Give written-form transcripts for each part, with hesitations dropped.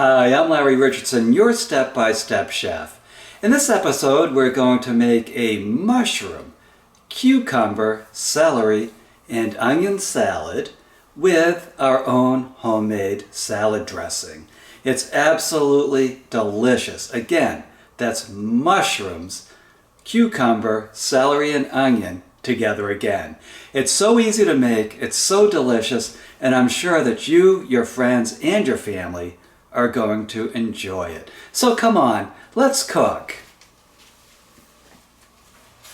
Hi, I'm Larry Richardson, your step-by-step chef. In this episode, we're going to make a mushroom, cucumber, celery, and onion salad with our own homemade salad dressing. It's absolutely delicious. Again, that's mushrooms, cucumber, celery, and onion together again. It's so easy to make, it's so delicious, and I'm sure that you, your friends, and your family are going to enjoy it. So come on, let's cook.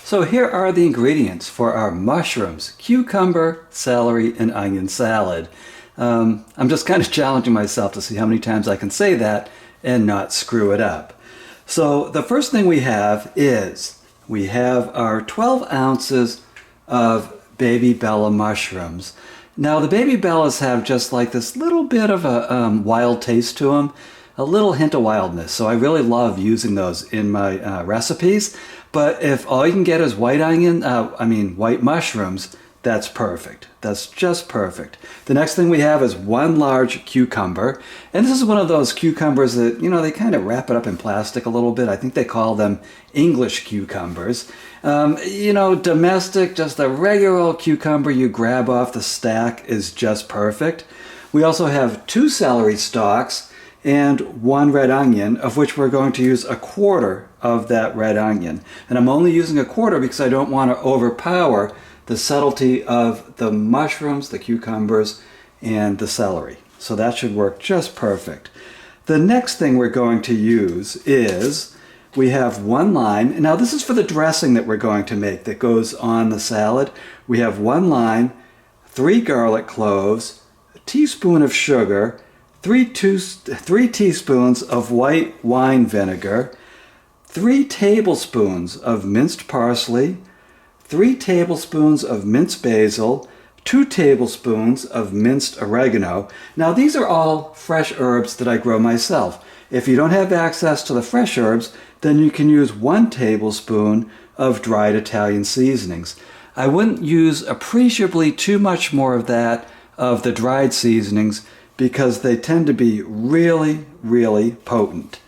So here are the ingredients for our mushrooms, cucumber, celery, and onion salad. I'm just kind of challenging myself to see how many times I can say that and not screw it up. So the first thing we have is we have our 12 ounces of baby Bella mushrooms. Now the baby bellas have just like this little bit of a wild taste to them, a little hint of wildness. So I really love using those in my recipes. But if all you can get is white mushrooms, that's perfect. That's just perfect. The next thing we have is one large cucumber. And this is one of those cucumbers that, they kind of wrap it up in plastic a little bit. I think they call them English cucumbers. Domestic, just a regular old cucumber you grab off the stack is just perfect. We also have 2 celery stalks and 1 red onion, of which we're going to use a quarter of that red onion. And I'm only using a quarter because I don't want to overpower the subtlety of the mushrooms, the cucumbers, and the celery. So that should work just perfect. The next thing we're going to use is we have 1 lime. Now this is for the dressing that we're going to make that goes on the salad. We have 1 lime, 3 garlic cloves, a teaspoon of sugar, 3 teaspoons of white wine vinegar, 3 tablespoons of minced parsley, 3 tablespoons of minced basil, 2 tablespoons of minced oregano. Now these are all fresh herbs that I grow myself. If you don't have access to the fresh herbs, then you can use 1 tablespoon of dried Italian seasonings. I wouldn't use appreciably too much more of that, of the dried seasonings, because they tend to be really, really potent.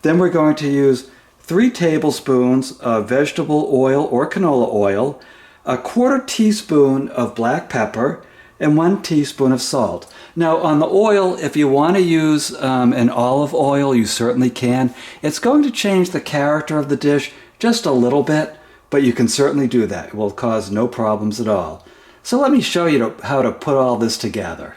Then we're going to use 3 tablespoons of vegetable oil or canola oil, a 1/4 teaspoon of black pepper, and 1 teaspoon of salt. Now on the oil, if you want to use an olive oil, you certainly can. It's going to change the character of the dish just a little bit, but you can certainly do that. It will cause no problems at all. So let me show you how to put all this together.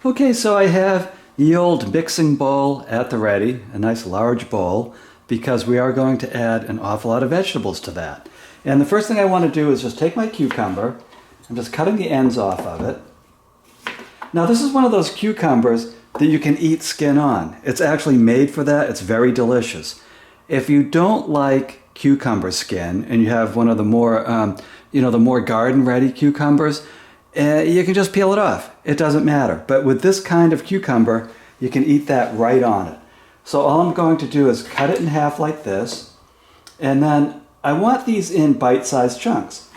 Okay, so I have the old mixing bowl at the ready, a nice large bowl, because we are going to add an awful lot of vegetables to that. And the first thing I want to do is just take my cucumber. I'm just cutting the ends off of it. Now this is one of those cucumbers that you can eat skin on. It's actually made for that. It's very delicious. If you don't like cucumber skin and you have one of the more, the more garden-ready cucumbers, you can just peel it off. It doesn't matter. But with this kind of cucumber, you can eat that right on it. So all I'm going to do is cut it in half like this. And then I want these in bite-sized chunks.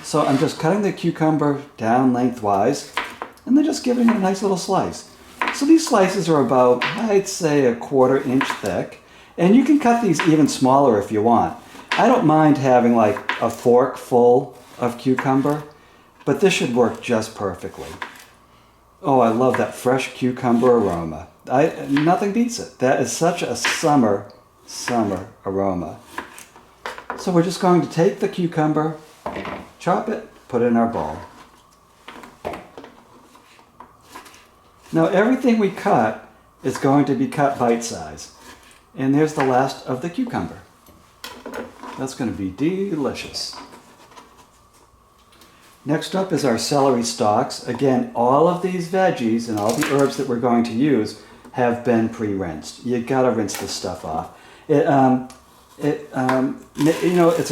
So I'm just cutting the cucumber down lengthwise and then just giving it a nice little slice. So these slices are about, I'd say, a 1/4 inch thick. And you can cut these even smaller if you want. I don't mind having like a fork full of cucumber, but this should work just perfectly. Oh, I love that fresh cucumber aroma. Nothing beats it. That is such a summer aroma. So we're just going to take the cucumber, chop it, put it in our bowl. Now everything we cut is going to be cut bite-size. And there's the last of the cucumber. That's going to be delicious. Next up is our celery stalks. Again, all of these veggies and all the herbs that we're going to use have been pre-rinsed. You gotta rinse this stuff off. It's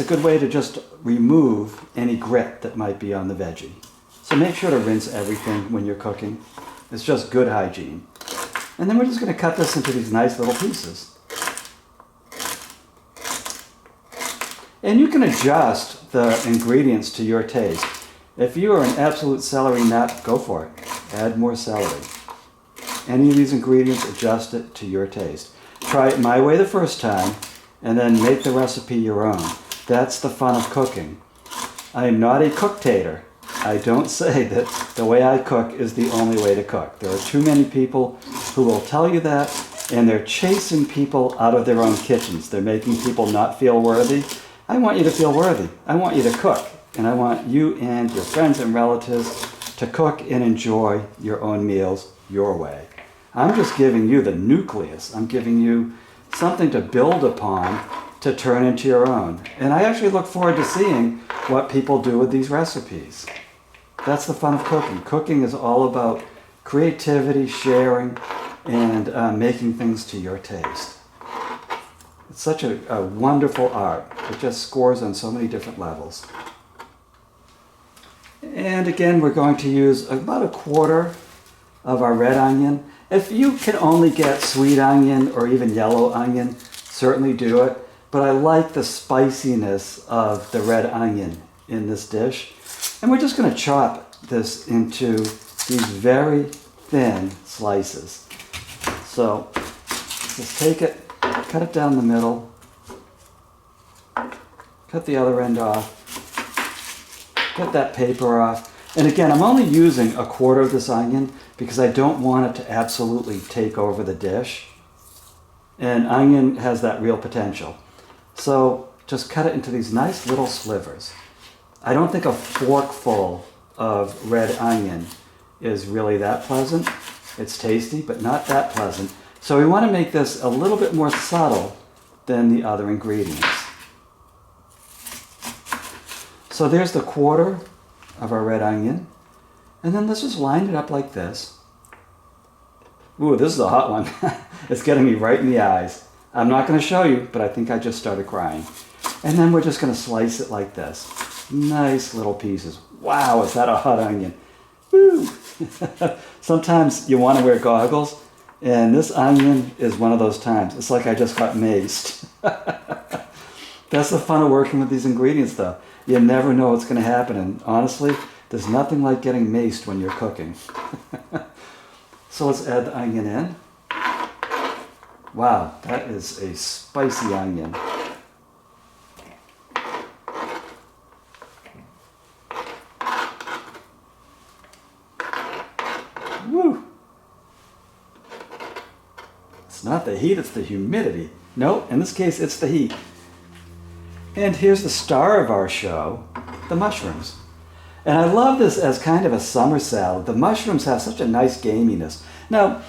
a good way to just remove any grit that might be on the veggie. So make sure to rinse everything when you're cooking. It's just good hygiene. And then we're just going to cut this into these nice little pieces. And you can adjust the ingredients to your taste. If you are an absolute celery nut, go for it. Add more celery. any of these ingredients, adjust it to your taste. Try it my way the first time, and then make the recipe your own. That's the fun of cooking. I am not a cooktator. I don't say that the way I cook is the only way to cook. There are too many people who will tell you that, and they're chasing people out of their own kitchens. They're making people not feel worthy. I want you to feel worthy. I want you to cook, and I want you and your friends and relatives to cook and enjoy your own meals your way. I'm just giving you the nucleus. I'm giving you something to build upon to turn into your own. And I actually look forward to seeing what people do with these recipes. That's the fun of cooking. Cooking is all about creativity, sharing, and making things to your taste. It's such a wonderful art. It just scores on so many different levels. And again, we're going to use about a quarter of our red onion. If you can only get sweet onion or even yellow onion, certainly do it. But I like the spiciness of the red onion in this dish. And we're just going to chop this into these very thin slices. So just take it, cut it down the middle, cut the other end off, get that paper off. And again, I'm only using a quarter of this onion because I don't want it to absolutely take over the dish. And onion has that real potential. So just cut it into these nice little slivers. I don't think a forkful of red onion is really that pleasant. It's tasty, but not that pleasant. So we want to make this a little bit more subtle than the other ingredients. So there's the quarter of our red onion. And then let's just line it up like this. Ooh, this is a hot one. It's getting me right in the eyes. I'm not going to show you, but I think I just started crying. And then we're just going to slice it like this. Nice little pieces. Wow, is that a hot onion? Woo! Sometimes you want to wear goggles, and this onion is one of those times. It's like I just got maced. That's the fun of working with these ingredients, though. You never know what's going to happen, and honestly, there's nothing like getting maced when you're cooking. So let's add the onion in. Wow, that is a spicy onion. Woo! It's not the heat, it's the humidity. No, in this case, it's the heat. And here's the star of our show, the mushrooms. And I love this as kind of a summer salad. The mushrooms have such a nice gaminess. Now,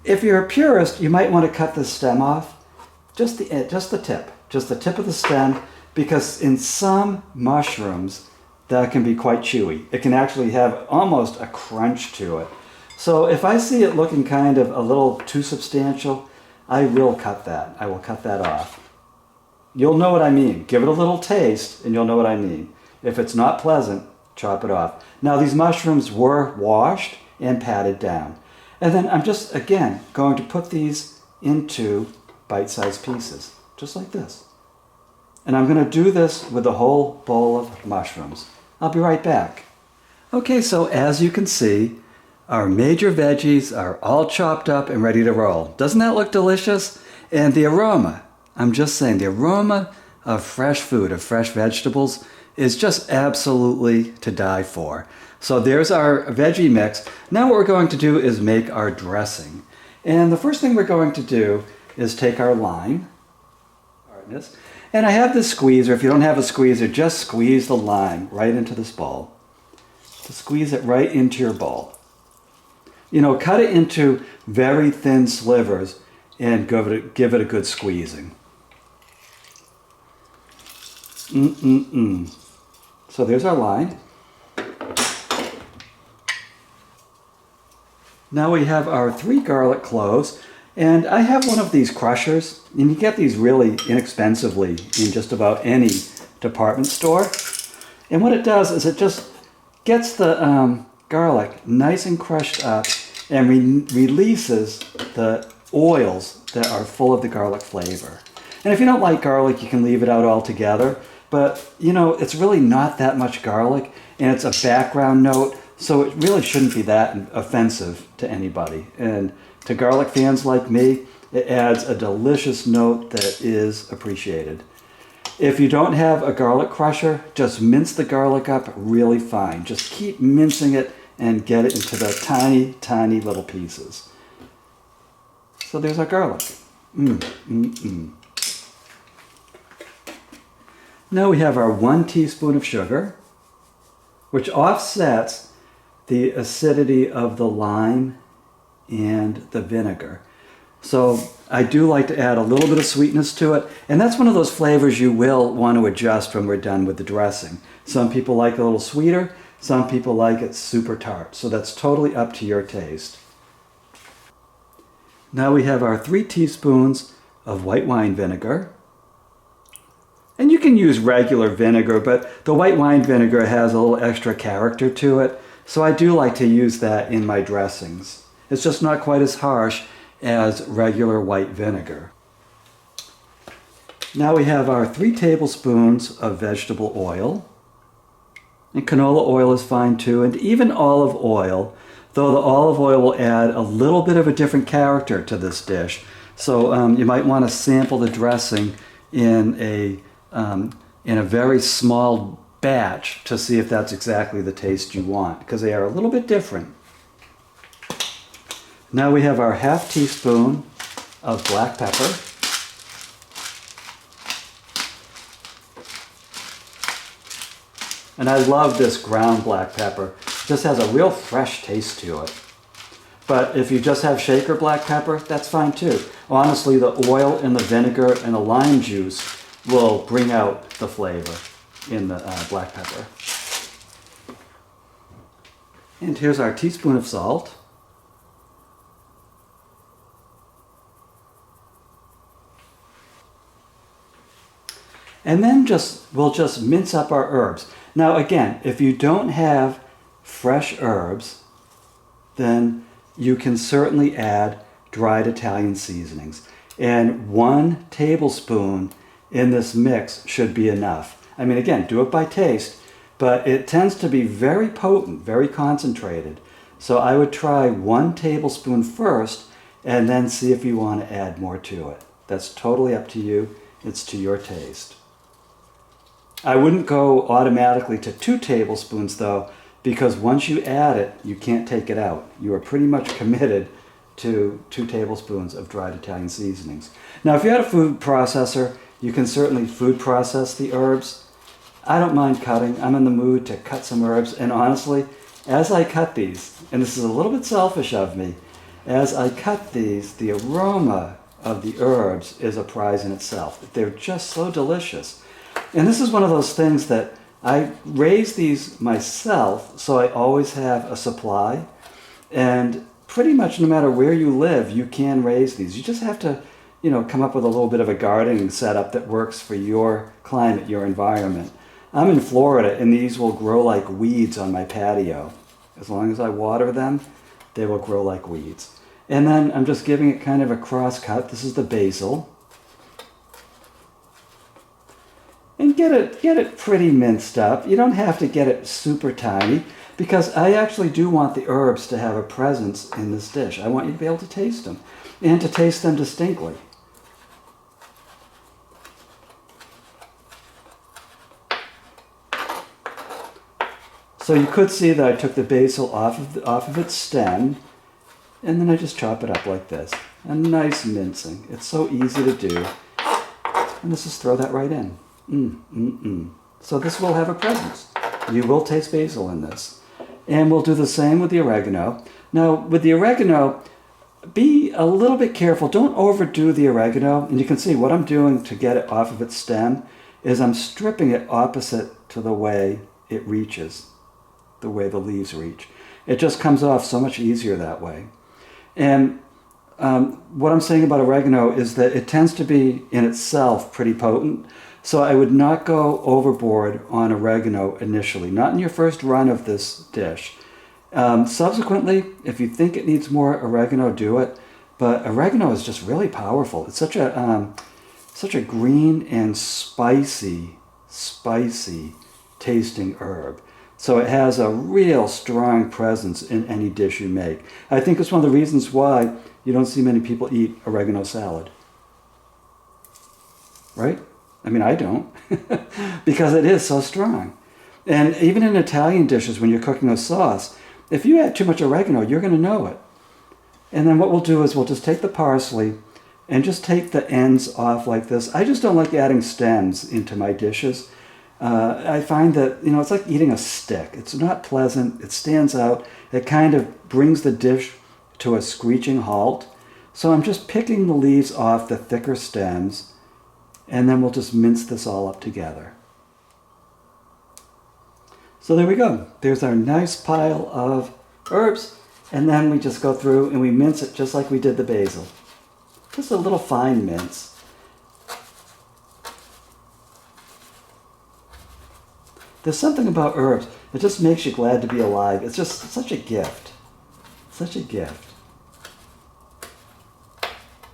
if you're a purist, you might want to cut the stem off, just the tip of the stem, because in some mushrooms, that can be quite chewy. It can actually have almost a crunch to it. So if I see it looking kind of a little too substantial, I will cut that. I will cut that off. You'll know what I mean. Give it a little taste, and you'll know what I mean. If it's not pleasant, chop it off. Now, these mushrooms were washed and patted down. And then I'm just, again, going to put these into bite-sized pieces, just like this. And I'm going to do this with a whole bowl of mushrooms. I'll be right back. Okay, so as you can see, our major veggies are all chopped up and ready to roll. Doesn't that look delicious? And the aroma, I'm just saying, the aroma of fresh food, of fresh vegetables, is just absolutely to die for. So there's our veggie mix. Now what we're going to do is make our dressing. And the first thing we're going to do is take our lime, hardness, and I have this squeezer. If you don't have a squeezer, just squeeze the lime right into this bowl. Just squeeze it right into your bowl. You know, cut it into very thin slivers and give it a good squeezing. So there's our lime. Now we have our 3 garlic cloves, and I have one of these crushers, and you get these really inexpensively in just about any department store. And what it does is it just gets the garlic nice and crushed up and releases the oils that are full of the garlic flavor. And if you don't like garlic, you can leave it out altogether. But, you know, it's really not that much garlic, and it's a background note, so it really shouldn't be that offensive to anybody. And To garlic fans like me, it adds a delicious note that is appreciated. If you don't have a garlic crusher, just mince the garlic up really fine. Just keep mincing it and get it into the tiny, tiny little pieces. So there's our garlic. Now we have our 1 teaspoon of sugar, which offsets the acidity of the lime and the vinegar. So I do like to add a little bit of sweetness to it, and that's one of those flavors you will want to adjust when we're done with the dressing. Some people like it a little sweeter, some people like it super tart, so that's totally up to your taste. Now we have our 3 teaspoons of white wine vinegar. And you can use regular vinegar, but the white wine vinegar has a little extra character to it, so I do like to use that in my dressings. It's just not quite as harsh as regular white vinegar. Now we have our 3 tablespoons of vegetable oil. And canola oil is fine too, and even olive oil, though the olive oil will add a little bit of a different character to this dish. So you might want to sample the dressing in a very small batch to see if that's exactly the taste you want, because they are a little bit different. Now we have our 1/2 teaspoon of black pepper. And I love this ground black pepper. It just has a real fresh taste to it. But if you just have shaker black pepper, that's fine too. Honestly, the oil and the vinegar and the lime juice will bring out the flavor in the black pepper. And here's our teaspoon of salt. And then we'll just mince up our herbs. Now again, if you don't have fresh herbs, then you can certainly add dried Italian seasonings. And 1 tablespoon in this mix should be enough. I mean, again, do it by taste, but it tends to be very potent, very concentrated. So I would try 1 tablespoon first and then see if you want to add more to it. That's totally up to you. It's to your taste. I wouldn't go automatically to 2 tablespoons though, because once you add it, you can't take it out. You are pretty much committed to 2 tablespoons of dried Italian seasonings. Now, if you had a food processor, you can certainly food process the herbs. I don't mind cutting. I'm in the mood to cut some herbs, and honestly, as I cut these, and this is a little bit selfish of me, as I cut these, the aroma of the herbs is a prize in itself. They're just so delicious. And this is one of those things that I raise these myself, so I always have a supply. And pretty much no matter where you live, you can raise these. You just have to, come up with a little bit of a gardening setup that works for your climate, your environment. I'm in Florida, and these will grow like weeds on my patio. As long as I water them, they will grow like weeds. And then I'm just giving it kind of a cross cut. This is the basil. And get it pretty minced up. You don't have to get it super tiny, because I actually do want the herbs to have a presence in this dish. I want you to be able to taste them, and to taste them distinctly. So you could see that I took the basil off of its stem, and then I just chop it up like this. A nice mincing. It's so easy to do. And let's just throw that right in. So this will have a presence. You will taste basil in this. And we'll do the same with the oregano. Now, with the oregano, be a little bit careful. Don't overdo the oregano. And you can see what I'm doing to get it off of its stem is I'm stripping it opposite to the way it reaches, the way the leaves reach. It just comes off so much easier that way. And what I'm saying about oregano is that it tends to be in itself pretty potent. So I would not go overboard on oregano initially, not in your first run of this dish. Subsequently, if you think it needs more oregano, do it. But oregano is just really powerful. It's such a green and spicy tasting herb. So it has a real strong presence in any dish you make. I think it's one of the reasons why you don't see many people eat oregano salad. Right? I mean, I don't. Because it is so strong. And even in Italian dishes, when you're cooking a sauce, if you add too much oregano, you're going to know it. And then what we'll do is we'll just take the parsley and just take the ends off like this. I just don't like adding stems into my dishes. I find that, it's like eating a stick. It's not pleasant. It stands out. It kind of brings the dish to a screeching halt. So I'm just picking the leaves off the thicker stems, and then we'll just mince this all up together. So there we go. There's our nice pile of herbs, and then we just go through and we mince it just like we did the basil. Just a little fine mince. There's something about herbs. It just makes you glad to be alive. It's just such a gift. Such a gift.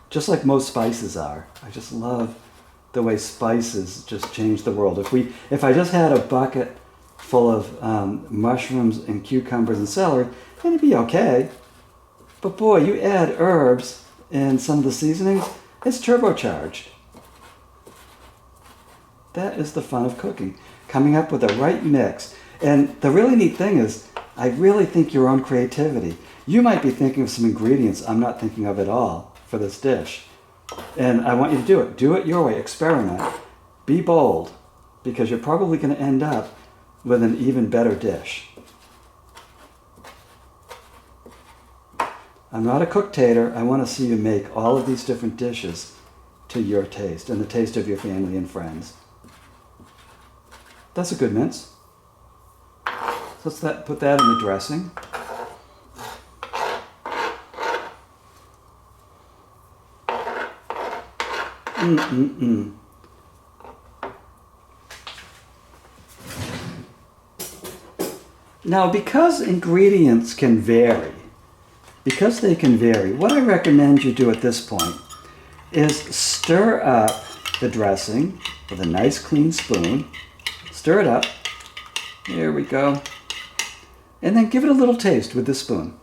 Just like most spices are. I just love the way spices just change the world. If I just had a bucket full of mushrooms and cucumbers and celery, then it'd be okay. But boy, you add herbs and some of the seasonings, it's turbocharged. That is the fun of cooking. Coming up with the right mix. And the really neat thing is, I really think your own creativity. You might be thinking of some ingredients I'm not thinking of at all for this dish. And I want you to do it. Do it your way. Experiment. Be bold, because you're probably going to end up with an even better dish. I'm not a cook-tator. I want to see you make all of these different dishes to your taste and the taste of your family and friends. That's a good mince. So let's put that in the dressing. Now, because ingredients can vary, what I recommend you do at this point is stir up the dressing with a nice clean spoon. Stir it up. There we go. And then give it a little taste with the spoon.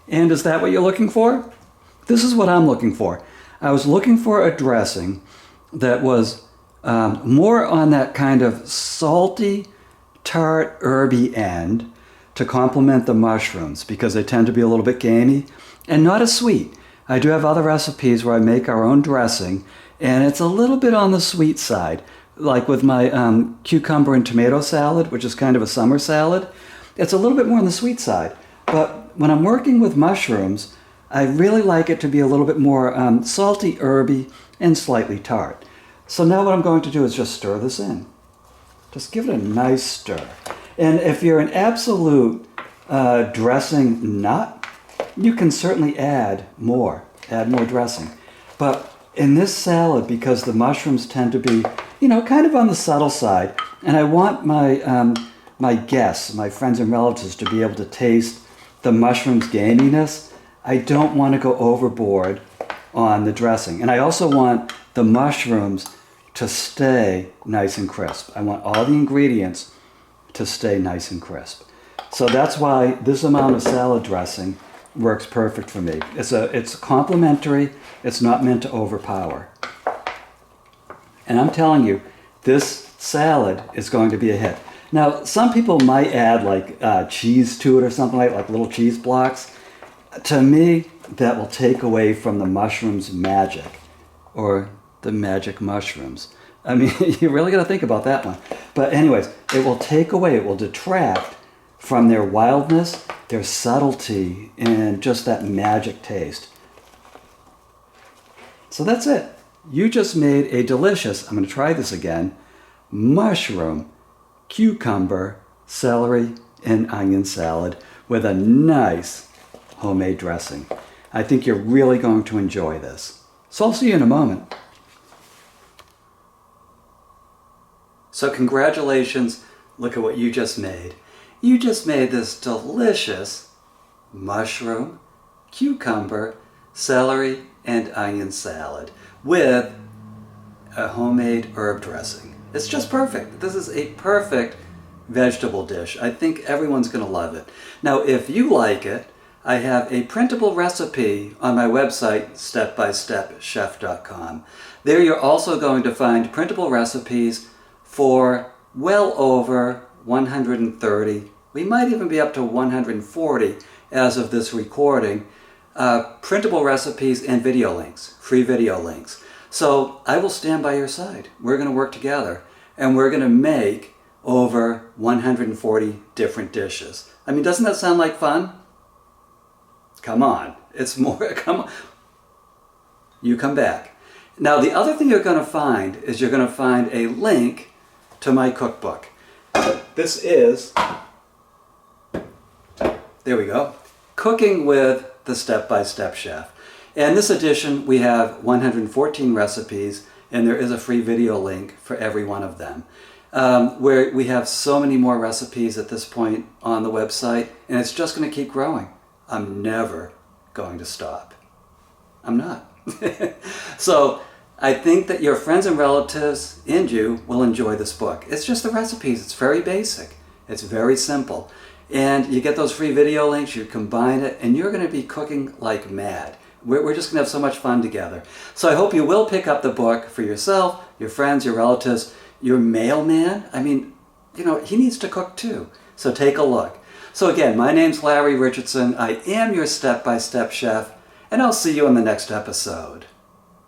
And is that what you're looking for? This is what I'm looking for. I was looking for a dressing that was more on that kind of salty, tart, herby end to complement the mushrooms, because they tend to be a little bit gamey, and not as sweet. I do have other recipes where I make our own dressing, and it's a little bit on the sweet side, like with my cucumber and tomato salad, which is kind of a summer salad. It's a little bit more on the sweet side. But when I'm working with mushrooms, I really like it to be a little bit more salty, herby, and slightly tart. So now what I'm going to do is just stir this in. Just give it a nice stir. And if you're an absolute dressing nut, you can certainly add more dressing. But in this salad, because the mushrooms tend to be, kind of on the subtle side, and I want my guests, my friends and relatives, to be able to taste the mushroom's gaminess, I don't want to go overboard on the dressing. And I also want the mushrooms to stay nice and crisp. I want all the ingredients to stay nice and crisp. So that's why this amount of salad dressing works perfect for me. It's complementary. It's not meant to overpower. And I'm telling you, this salad is going to be a hit. Now, some people might add like cheese to it or something like little cheese blocks. To me, that will take away from the mushroom's magic, or the magic mushrooms. I mean, you really got to think about that one. But anyways, it will detract from their wildness, their subtlety, and just that magic taste. So that's it. You just made a delicious, I'm going to try this again, mushroom, cucumber, celery, and onion salad with a nice homemade dressing. I think you're really going to enjoy this. So I'll see you in a moment. So congratulations, look at what you just made. You just made this delicious mushroom, cucumber, celery, and onion salad with a homemade herb dressing. It's just perfect. This is a perfect vegetable dish. I think everyone's going to love it. Now, if you like it, I have a printable recipe on my website, stepbystepchef.com. There you're also going to find printable recipes for well over 130. We might even be up to 140 as of this recording. Printable recipes and video links, free video links. So I will stand by your side. We're going to work together and we're going to make over 140 different dishes. I mean, doesn't that sound like fun? Come on, it's more, come on. You come back. Now, the other thing you're going to find is you're going to find a link to my cookbook. This is, there we go, Cooking with the Step-by-Step Chef. In this edition, we have 114 recipes, and there is a free video link for every one of them. Where we have so many more recipes at this point on the website, and it's just going to keep growing. I'm never going to stop. I'm not. So I think that your friends and relatives and you will enjoy this book. It's just the recipes. It's very basic. It's very simple. And you get those free video links, you combine it, and you're going to be cooking like mad. We're just going to have so much fun together. So I hope you will pick up the book for yourself, your friends, your relatives, your mailman. I mean, you know, he needs to cook too. So take a look. So again, my name's Larry Richardson. I am your step-by-step chef, and I'll see you in the next episode.